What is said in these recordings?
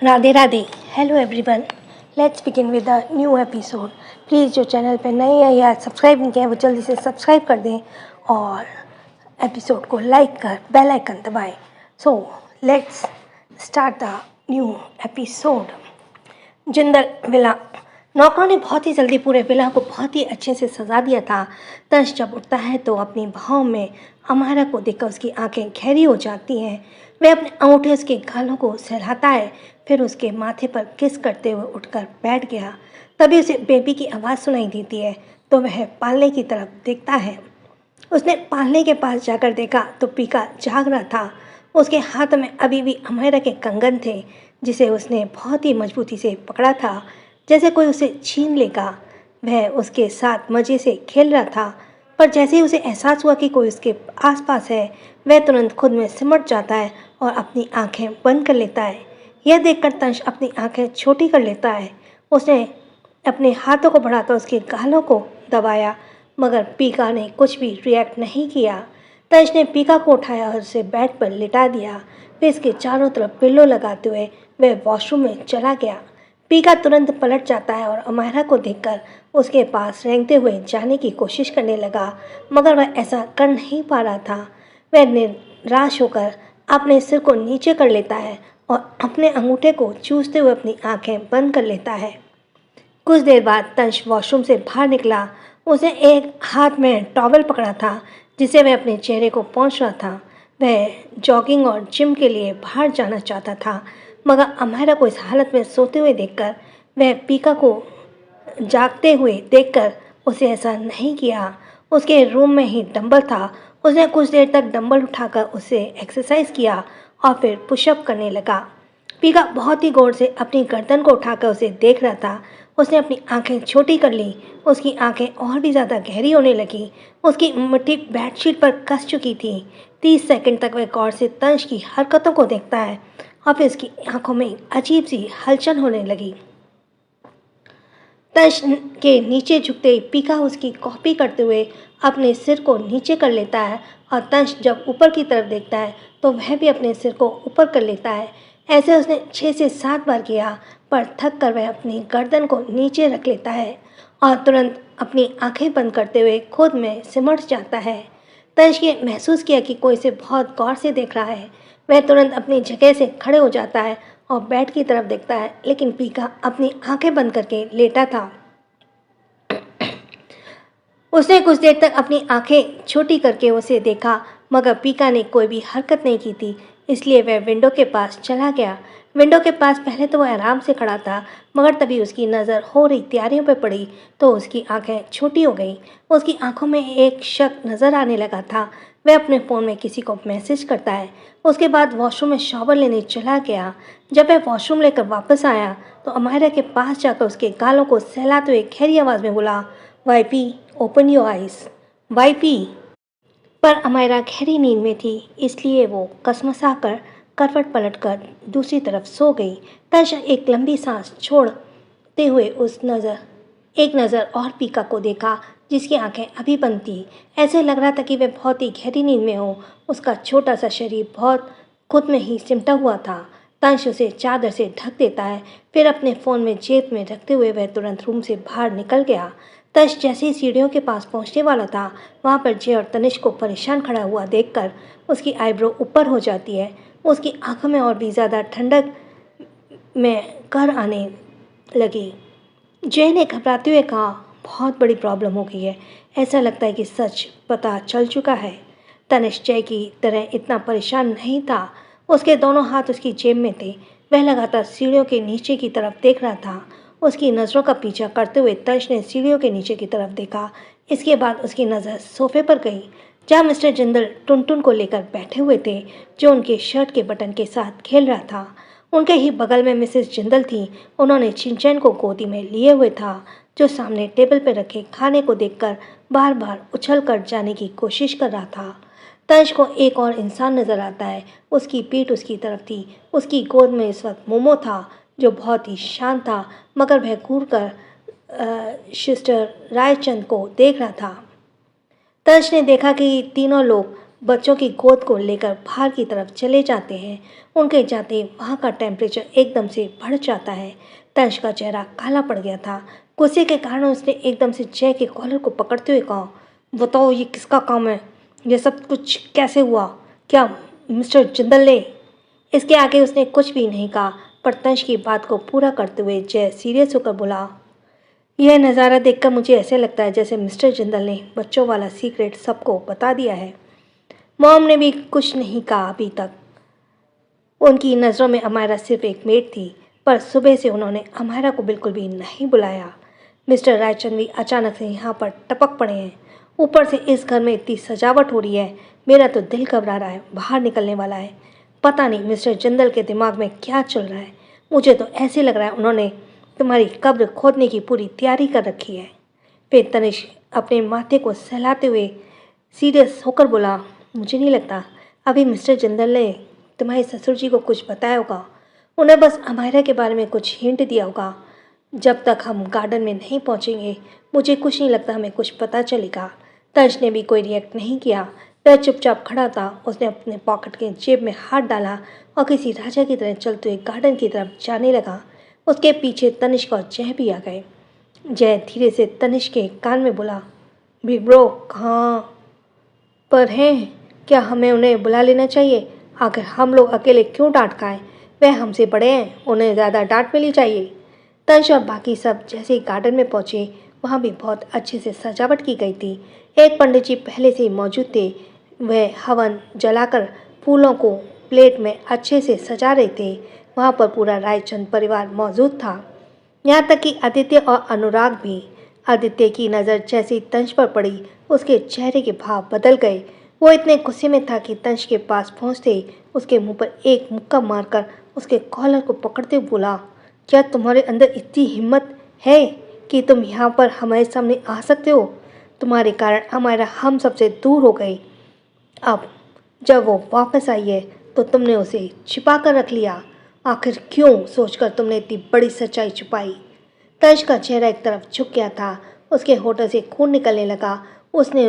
Radhe Radhe. Hello everyone, let's begin with a new episode. Please जो channel पे नए हैं या सब्सक्राइब नहीं किया वो जल्दी से सब्सक्राइब कर दें और एपिसोड को लाइक कर बेल आइकन दबाएं। So let's start the new episode. Jindal villa. नौकरों ने बहुत ही जल्दी पूरे विला को बहुत ही अच्छे से सजा दिया था। तंश जब उठता है तो अपनी भाव में अमारा को देखकर उसकी आंखें गहरी हो जाती हैं। वह अपने अंगूठे उसके गालों को सहलाता है, फिर उसके माथे पर किस करते हुए उठकर बैठ गया। तभी उसे बेबी की आवाज़ सुनाई देती है तो वह पालने की तरफ देखता है। उसने पालने के पास जाकर देखा तो पीका जाग रहा था। उसके हाथ में अभी भी अमायरा के कंगन थे जिसे उसने बहुत ही मजबूती से पकड़ा था, जैसे कोई उसे छीन लेगा। वह उसके साथ मज़े से खेल रहा था, पर जैसे ही उसे एहसास हुआ कि कोई उसके आसपास है, वह तुरंत खुद में सिमट जाता है और अपनी आंखें बंद कर लेता है। यह देखकर तंश अपनी आंखें छोटी कर लेता है। उसने अपने हाथों को बढ़ाकर उसके गालों को दबाया, मगर पीका ने कुछ भी रिएक्ट नहीं किया। तंश ने पीका को उठाया और उसे बेड पर लिटा दिया। फिर इसके चारों तरफ पिल्लो लगाते हुए वह वॉशरूम में चला गया। पीका तुरंत पलट जाता है और अमायरा को देखकर उसके पास रेंगते हुए जाने की कोशिश करने लगा, मगर वह ऐसा कर नहीं पा रहा था। वह निराश होकर अपने सिर को नीचे कर लेता है और अपने अंगूठे को चूसते हुए अपनी आंखें बंद कर लेता है। कुछ देर बाद तंश वॉशरूम से बाहर निकला। उसने एक हाथ में टॉवल पकड़ा था जिसे वह अपने चेहरे को पोंछ रहा था। वह जॉगिंग और जिम के लिए बाहर जाना चाहता था, मगर अमायरा को इस हालत में सोते हुए देखकर वह पीका को जागते हुए देखकर उसे ऐसा नहीं किया। उसके रूम में ही डंबल था। उसने कुछ देर तक डंबल उठाकर उसे एक्सरसाइज किया और फिर पुशअप करने लगा। पीका बहुत ही गौर से अपनी गर्दन को उठाकर उसे देख रहा था। उसने अपनी आंखें छोटी कर ली। उसकी आंखें और भी ज़्यादा गहरी होने लगी। उसकी मुट्ठी बेडशीट पर कस चुकी थी। 30 सेकंड तक वह गौर से तंश की हरकतों को देखता है और फिर उसकी आंखों में अजीब सी हलचल होने लगी। तंश के नीचे झुकते ही पीका उसकी कॉपी करते हुए अपने सिर को नीचे कर लेता है और तंश जब ऊपर की तरफ देखता है तो वह भी अपने सिर को ऊपर कर लेता है। ऐसे उसने 6 से 7 बार किया, पर थक कर वह अपनी गर्दन को नीचे रख लेता है और तुरंत अपनी आंखें बंद करते हुए खुद में सिमट जाता है। तंश ने महसूस किया कि कोई इसे बहुत गौर से देख रहा है। वह तुरंत अपनी जगह से खड़े हो जाता है और बेड की तरफ देखता है, लेकिन पीका अपनी आंखें बंद करके लेटा था। उसने कुछ देर तक अपनी आंखें छोटी करके उसे देखा, मगर पीका ने कोई भी हरकत नहीं की थी, इसलिए वह विंडो के पास चला गया। विंडो के पास पहले तो वह आराम से खड़ा था, मगर तभी उसकी नज़र हो रही तैयारियों पर पड़ी तो उसकी आंखें छोटी हो गईं। उसकी आंखों में एक शक नज़र आने लगा था। वह अपने फ़ोन में किसी को मैसेज करता है। उसके बाद वॉशरूम में शॉवर लेने चला गया। जब वह वॉशरूम लेकर वापस आया तो अमायरा के पास जाकर उसके गालों को सहलाते हुए गहरी आवाज़ में बोला, YP open your eyes. YP. पर अमायरा गहरी नींद में थी, इसलिए वो कसमसा कर करवट पलटकर दूसरी तरफ सो गई। तंश एक लंबी सांस छोड़ते हुए एक नज़र और पीका को देखा, जिसकी आंखें अभी बंद थी। ऐसे लग रहा था कि वह बहुत ही गहरी नींद में हो। उसका छोटा सा शरीर बहुत खुद में ही सिमटा हुआ था। तंश उसे चादर से ढक देता है, फिर अपने फ़ोन में जेब में रखते हुए वह तुरंत रूम से बाहर निकल गया। तंश जैसे ही सीढ़ियों के पास पहुंचने वाला था, वहां पर जय और तनिष्क को परेशान खड़ा हुआ देखकर उसकी आईब्रो ऊपर हो जाती है। उसकी आंखों में और भी ज़्यादा ठंडक में कर आने लगी। जय ने घबराते हुए कहा, बहुत बड़ी प्रॉब्लम हो गई है। ऐसा लगता है कि सच पता चल चुका है। तनिष्क जय की तरह इतना परेशान नहीं था। उसके दोनों हाथ उसकी जेब में थे। वह लगातार सीढ़ियों के नीचे की तरफ देख रहा था। उसकी नज़रों का पीछा करते हुए तंश ने सीढ़ियों के नीचे की तरफ देखा। इसके बाद उसकी नज़र सोफे पर गई, जहाँ मिस्टर जिंदल टुनटुन को लेकर बैठे हुए थे, जो उनके शर्ट के बटन के साथ खेल रहा था। उनके ही बगल में मिसेस जिंदल थी। उन्होंने चिंचैन को गोदी में लिए हुए था, जो सामने टेबल पर रखे खाने को देखकर बार बार उछल कर जाने की कोशिश कर रहा था। तंश को एक और इंसान नज़र आता है। उसकी पीठ उसकी तरफ थी। उसकी गोद में इस वक्त मोमो था, जो बहुत ही शांत था, मगर वह घूर कर सिस्टर रायचंद को देख रहा था। तंश ने देखा कि तीनों लोग बच्चों की गोद को लेकर बाहर की तरफ चले जाते हैं। उनके जाते ही वहाँ का टेम्परेचर एकदम से बढ़ जाता है। तंश का चेहरा काला पड़ गया था। गुस्से के कारण उसने एकदम से जय के कॉलर को पकड़ते हुए कहा, बताओ ये किसका काम है? ये सब कुछ कैसे हुआ? क्या मिस्टर जिंदल ने? इसके आगे उसने कुछ भी नहीं कहा, पर तंश की बात को पूरा करते हुए जय सीरियस होकर बोला, यह नज़ारा देखकर मुझे ऐसे लगता है जैसे मिस्टर जिंदल ने बच्चों वाला सीक्रेट सबको बता दिया है। मॉम ने भी कुछ नहीं कहा अभी तक। उनकी नज़रों में अमायरा सिर्फ एक मेड थी, पर सुबह से उन्होंने अमायरा को बिल्कुल भी नहीं बुलाया। मिस्टर रायचंद भी अचानक से यहाँ पर टपक पड़े हैं। ऊपर से इस घर में इतनी सजावट हो रही है, मेरा तो दिल घबरा रहा है, बाहर निकलने वाला है। पता नहीं मिस्टर जिंदल के दिमाग में क्या चल रहा है। मुझे तो ऐसे लग रहा है उन्होंने तुम्हारी कब्र खोदने की पूरी तैयारी कर रखी है। फिर तनिष्क अपने माथे को सहलाते हुए सीरियस होकर बोला, मुझे नहीं लगता अभी मिस्टर जिंदल ने तुम्हारे ससुर जी को कुछ बताया होगा। उन्हें बस अमायरा के बारे में कुछ हिंट दिया होगा। जब तक हम गार्डन में नहीं पहुंचेंगे मुझे कुछ नहीं लगता हमें कुछ पता चलेगा। तंश ने भी कोई रिएक्ट नहीं किया। वह चुपचाप खड़ा था। उसने अपने पॉकेट के जेब में हाथ डाला और किसी राजा की तरह चलते हुए गार्डन की तरफ जाने लगा। उसके पीछे तनिष्क और जय भी आ गए। जय धीरे से तनिष्क के कान में बोला, बिग ब्रो कहाँ पर हैं? क्या हमें उन्हें बुला लेना चाहिए? आखिर हम लोग अकेले क्यों डांट खाएं? वह हमसे बड़े हैं, उन्हें ज़्यादा डांट मिली चाहिए। तंश और बाकी सब जैसे ही गार्डन में पहुंचे, वहाँ भी बहुत अच्छे से सजावट की गई थी। एक पंडित जी पहले से ही मौजूद थे। वह हवन जलाकर फूलों को प्लेट में अच्छे से सजा रहे थे। वहाँ पर पूरा रायचंद परिवार मौजूद था, यहाँ तक कि आदित्य और अनुराग भी। आदित्य की नज़र जैसे ही तंश पर पड़ी, उसके चेहरे के भाव बदल गए। वो इतने गुस्से में था कि तंश के पास पहुँचते उसके मुंह पर एक मुक्का मारकर उसके कॉलर को पकड़ते हुए बोला, क्या तुम्हारे अंदर इतनी हिम्मत है कि तुम यहाँ पर हमारे सामने आ सकते हो? तुम्हारे कारण हमारा हम सबसे दूर हो गई। अब जब वो वापस आई है तो तुमने उसे छिपा कर रख लिया। आखिर क्यों सोचकर तुमने इतनी बड़ी सच्चाई छुपाई? तंश का चेहरा एक तरफ झुक गया था। उसके होठों से खून निकलने लगा। उसने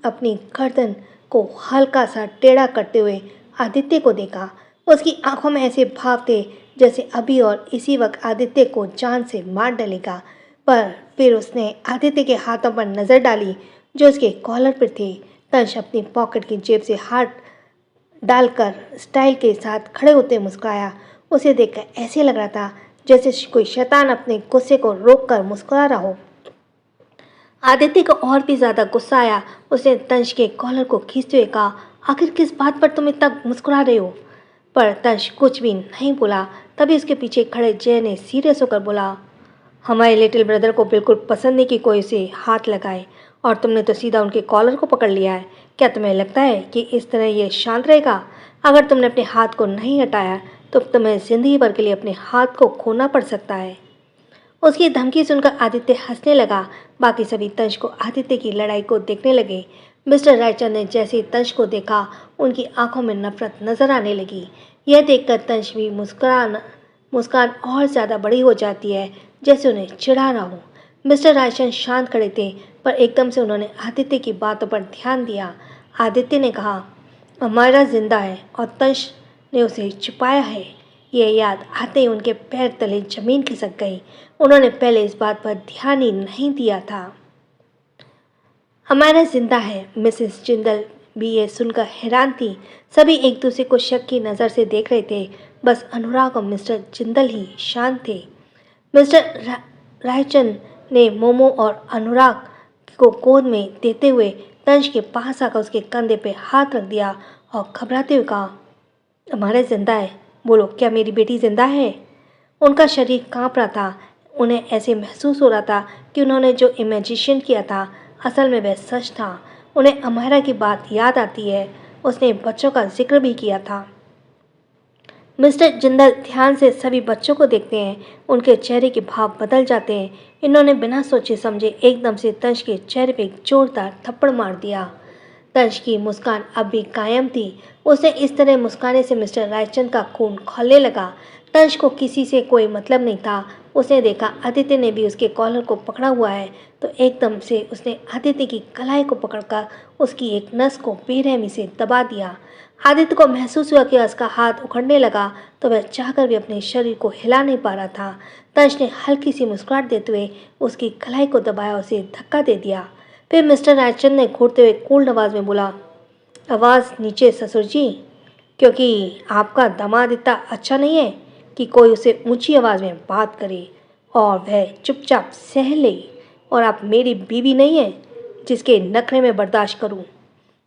अपनी गर्दन को हल्का सा टेढ़ा करते हुए आदित्य को देखा। उसकी आंखों में ऐसे भाव थे जैसे अभी और इसी वक्त आदित्य को जान से मार डालेगा। पर फिर उसने आदित्य के हाथों पर नज़र डाली जो उसके कॉलर पर थे। तंश अपनी पॉकेट की जेब से हाथ डालकर स्टाइल के साथ खड़े होते मुस्कुराया। उसे देखकर ऐसे लग रहा था जैसे कोई शैतान अपने गुस्से को रोककर मुस्कुरा रहा हो। आदित्य को और भी ज़्यादा गुस्सा आया। उसने तंश के कॉलर को खींचते हुए कहा, आखिर किस बात पर तुम इतना मुस्कुरा रहे हो? पर तंश कुछ भी नहीं बोला। तभी उसके पीछे खड़े जय ने सीरियस होकर बोला, हमारे लिटिल ब्रदर को बिल्कुल पसंद नहीं कि कोई उसे हाथ लगाए, और तुमने तो सीधा उनके कॉलर को पकड़ लिया है। क्या तुम्हें लगता है कि इस तरह ये शांत रहेगा? अगर तुमने अपने हाथ को नहीं हटाया तो तुम्हें जिंदगी भर के लिए अपने हाथ को खोना पड़ सकता है। उसकी धमकी सुनकर आदित्य हंसने लगा। बाकी सभी तंश को आदित्य की लड़ाई को देखने लगे। मिस्टर रायचंद ने जैसे ही तंश को देखा, उनकी आंखों में नफरत नजर आने लगी। यह देखकर तंश भी मुस्कान और ज़्यादा बड़ी हो जाती है, जैसे उन्हें चिढ़ा रहा हो। मिस्टर रायचंद शांत खड़े थे, पर एकदम से उन्होंने आदित्य की बातों पर ध्यान दिया। आदित्य ने कहा, अमायरा जिंदा है और तंश ने उसे छुपाया है। ये याद आते ही उनके पैर तले जमीन खिसक गई। उन्होंने पहले इस बात पर ध्यान ही नहीं दिया था। अमायरा जिंदा है। मिसेस जिंदल भी ये सुनकर हैरान थी। सभी एक दूसरे को शक की नज़र से देख रहे थे। बस अनुराग और मिस्टर जिंदल ही शांत थे। मिस्टर रायचंद ने मोमो और अनुराग को गोद में देते हुए तंश के पास आकर उसके कंधे पे हाथ रख दिया और घबराते हुए कहा, हमारा जिंदा है, बोलो क्या मेरी बेटी जिंदा है? उनका शरीर कांप रहा था। उन्हें ऐसे महसूस हो रहा था कि उन्होंने जो इमेजिनेशन किया था असल में वह सच था। उन्हें अमायरा की बात याद आती है। उसने बच्चों का जिक्र भी किया था। मिस्टर जिंदल ध्यान से सभी बच्चों को देखते हैं। उनके चेहरे के भाव बदल जाते हैं। इन्होंने बिना सोचे समझे एकदम से तंश के चेहरे पे जोरदार थप्पड़ मार दिया। तंश की मुस्कान अब भी कायम थी। उसे इस तरह मुस्काने से मिस्टर रायचंद का खून खौलने लगा। तंश को किसी से कोई मतलब नहीं था। उसने देखा आदित्य ने भी उसके कॉलर को पकड़ा हुआ है, तो एकदम से उसने आदित्य की कलाई को पकड़कर उसकी एक नस को बेरहमी से दबा दिया। आदित्य को महसूस हुआ कि उसका हाथ उखड़ने लगा, तो वह चाहकर भी अपने शरीर को हिला नहीं पा रहा था। तंश ने हल्की सी मुस्कुराहट देते हुए उसकी कलाई को दबाया, उसे धक्का दे दिया। फिर मिस्टर रायचंद ने घूरते हुए कोल्ड आवाज़ में बोला, आवाज़ नीचे ससुर जी, क्योंकि आपका दामाद इतना अच्छा नहीं है कि कोई उसे ऊंची आवाज़ में बात करे और वह चुपचाप सह ले, और आप मेरी बीवी नहीं है जिसके नखरे में बर्दाश्त करूं।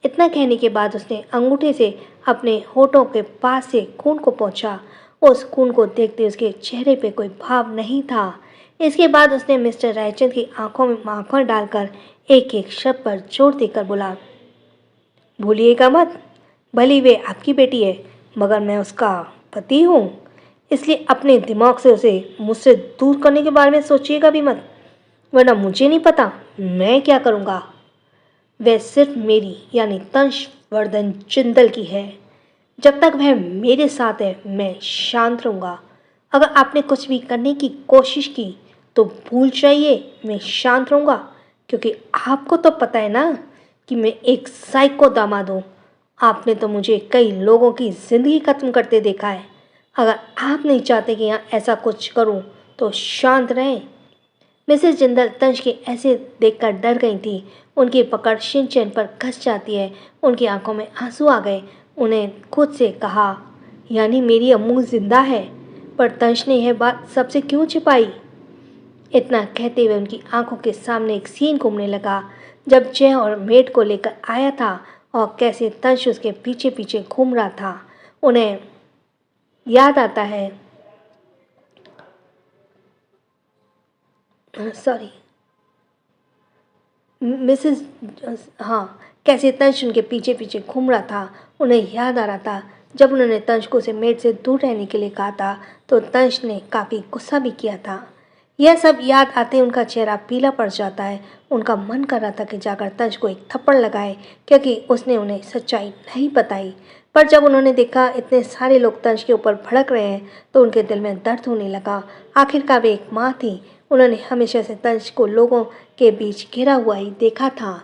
इतना कहने के बाद उसने अंगूठे से अपने होठों के पास से खून को पोंछा। उस खून को देखते उसके चेहरे पे कोई भाव नहीं था। इसके बाद उसने मिस्टर रायचंद की आंखों में आंखें डालकर एक एक शब्द पर जोर देकर बोला, भूलिएगा मत, भली वे आपकी बेटी है मगर मैं उसका पति हूँ, इसलिए अपने दिमाग से उसे मुझसे दूर करने के बारे में सोचिएगा भी मत, वरना मुझे नहीं पता मैं क्या करूँगा। वह सिर्फ मेरी यानी तंशवर्धन जिंदल की है। जब तक वह मेरे साथ है मैं शांत रहूँगा। अगर आपने कुछ भी करने की कोशिश की तो भूल जाइए मैं शांत रहूँगा, क्योंकि आपको तो पता है ना कि मैं एक साइको दामाद हूँ। आपने तो मुझे कई लोगों की ज़िंदगी ख़त्म करते देखा है। अगर आप नहीं चाहते कि यहाँ ऐसा कुछ करूँ तो शांत रहें। मिसेस जिंदल तंश के ऐसे देखकर डर गई थी। उनकी पकड़ शिनचैन पर कस जाती है। उनकी आंखों में आंसू आ गए। उन्हें खुद से कहा, यानी मेरी अम्मू जिंदा है, पर तंश ने यह बात सबसे क्यों छिपाई। इतना कहते हुए उनकी आंखों के सामने एक सीन घूमने लगा, जब जय और मेड को लेकर आया था और कैसे तंश उसके पीछे पीछे घूम रहा था। उन्हें याद आता है, सॉरी मिसेस, हाँ, कैसे तंश उनके पीछे पीछे घूम रहा था। उन्हें याद आ रहा था जब उन्होंने तंश को उसे मेड से दूर रहने के लिए कहा था, तो तंश ने काफ़ी गुस्सा भी किया था। यह सब याद आते ही उनका चेहरा पीला पड़ जाता है। उनका मन कर रहा था कि जाकर तंश को एक थप्पड़ लगाए, क्योंकि उसने उन्हें सच्चाई नहीं बताई। पर जब उन्होंने देखा इतने सारे लोग तंश के ऊपर भड़क रहे हैं, तो उनके दिल में दर्द होने लगा। आखिरकार वे एक माँ थी। उन्होंने हमेशा से तंश को लोगों के बीच घिरा हुआ ही देखा था,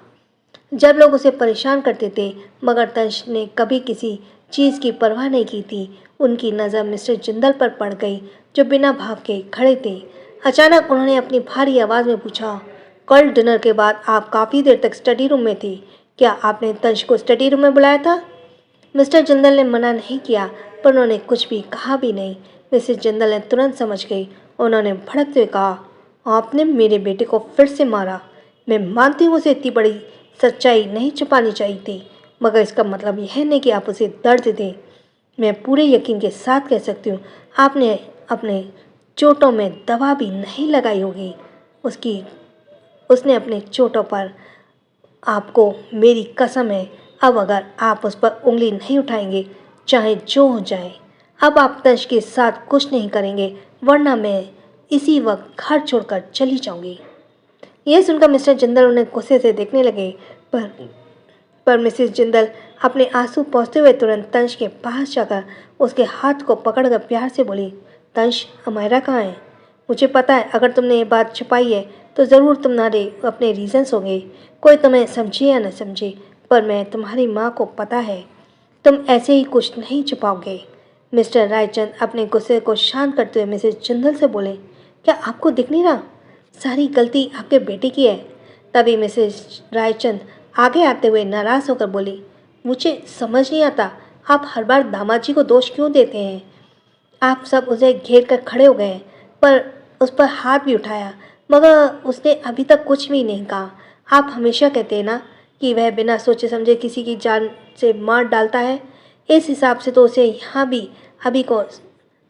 जब लोग उसे परेशान करते थे, मगर तंश ने कभी किसी चीज़ की परवाह नहीं की थी। उनकी नज़र मिस्टर जिंदल पर पड़ गई, जो बिना भाव के खड़े थे। अचानक उन्होंने अपनी भारी आवाज़ में पूछा, कल डिनर के बाद आप काफ़ी देर तक स्टडी रूम में थी, क्या आपने तंश को स्टडी रूम में बुलाया था। मिस्टर जिंदल ने मना नहीं किया, पर उन्होंने कुछ भी कहा भी नहीं। मिसेस जिंदल ने तुरंत समझ गई। उन्होंने भड़कते हुए कहा, आपने मेरे बेटे को फिर से मारा। मैं मानती हूँ उसे इतनी बड़ी सच्चाई नहीं छुपानी चाहिए थी, मगर इसका मतलब यह नहीं कि आप उसे दर्द दें। मैं पूरे यकीन के साथ कह सकती हूँ आपने अपने चोटों में दवा भी नहीं लगाई होगी। उसने अपने चोटों पर, आपको मेरी कसम है, अब अगर आप उस पर उंगली नहीं उठाएंगे, चाहे जो हो जाए, अब आप तंश के साथ कुछ नहीं करेंगे, वरना मैं इसी वक्त घर छोड़कर चली जाऊंगी। यह सुनकर मिस्टर जिंदल उन्हें गुस्से से देखने लगे, पर मिसेस जिंदल अपने आंसू पोंछते हुए तुरंत तंश के पास जाकर उसके हाथ को पकड़कर प्यार से बोली, तंश, अमायरा कहाँ है। मुझे पता है अगर तुमने ये बात छुपाई है तो ज़रूर तुम्हारे अपने रीजंस होंगे, कोई तुम्हें समझे या न समझे, पर मैं तुम्हारी माँ को पता है, तुम ऐसे ही कुछ नहीं छुपाओगे। मिस्टर रायचंद अपने गुस्से को शांत करते हुए मिसेस जिंदल से बोले, क्या आपको दिख नहीं रहा, सारी गलती आपके बेटे की है। तभी मिसेस रायचंद आगे आते हुए नाराज़ होकर बोली, मुझे समझ नहीं आता आप हर बार दामाद जी को दोष क्यों देते हैं। आप सब उसे घेर कर खड़े हो गए, पर उस पर हाथ भी उठाया, मगर उसने अभी तक कुछ भी नहीं कहा। आप हमेशा कहते हैं ना कि वह बिना सोचे समझे किसी की जान से मार डालता है। इस हिसाब से तो उसे यहाँ भी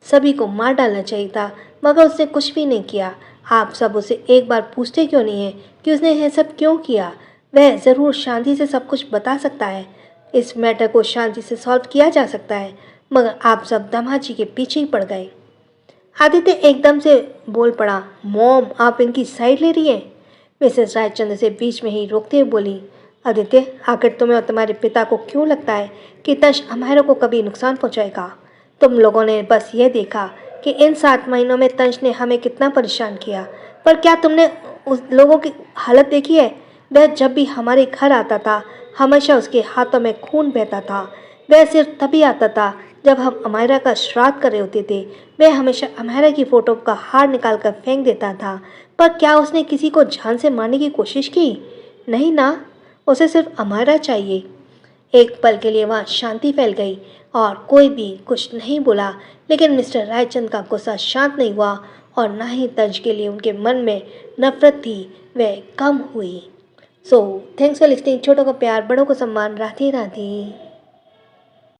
सभी को मार डालना चाहिए था, मगर उसने कुछ भी नहीं किया। आप सब उसे एक बार पूछते क्यों नहीं है कि उसने यह सब क्यों किया। वह ज़रूर शांति से सब कुछ बता सकता है, इस मैटर को शांति से सॉल्व किया जा सकता है, मगर आप सब दामाद जी के पीछे ही पड़ गए। आदित्य एकदम से बोल पड़ा, मॉम, आप इनकी साइड ले रही हैं। मिसेस रायचंद्र से बीच में ही रोकते हुए बोली, आदित्य, आखिर तुम्हें और तुम्हारे पिता को क्यों लगता है कि तंश अमायरा को कभी नुकसान पहुंचाएगा। तुम लोगों ने बस ये देखा कि इन 7 महीनों में तंज ने हमें कितना परेशान किया, पर क्या तुमने उस लोगों की हालत देखी है? वह जब भी हमारे घर आता था, हमेशा उसके हाथों में खून बहता था। वह सिर्फ तभी आता था जब हम अमायरा का श्राद्ध कर रहे होते थे। वह हमेशा अमायरा की फ़ोटो का हार निकाल कर फेंक देता था। पर क्या उसने किसी को जान से मारने की कोशिश की? नहीं ना, उसे सिर्फ अमायरा चाहिए। एक पल के लिए वहाँ शांति फैल गई और कोई भी कुछ नहीं बोला, लेकिन मिस्टर रायचंद का गुस्सा शांत नहीं हुआ और ना ही तंज के लिए उनके मन में नफरत थी वह कम हुई। So thanks for listening. छोटों को प्यार, बड़ों को सम्मान। राधे राधे।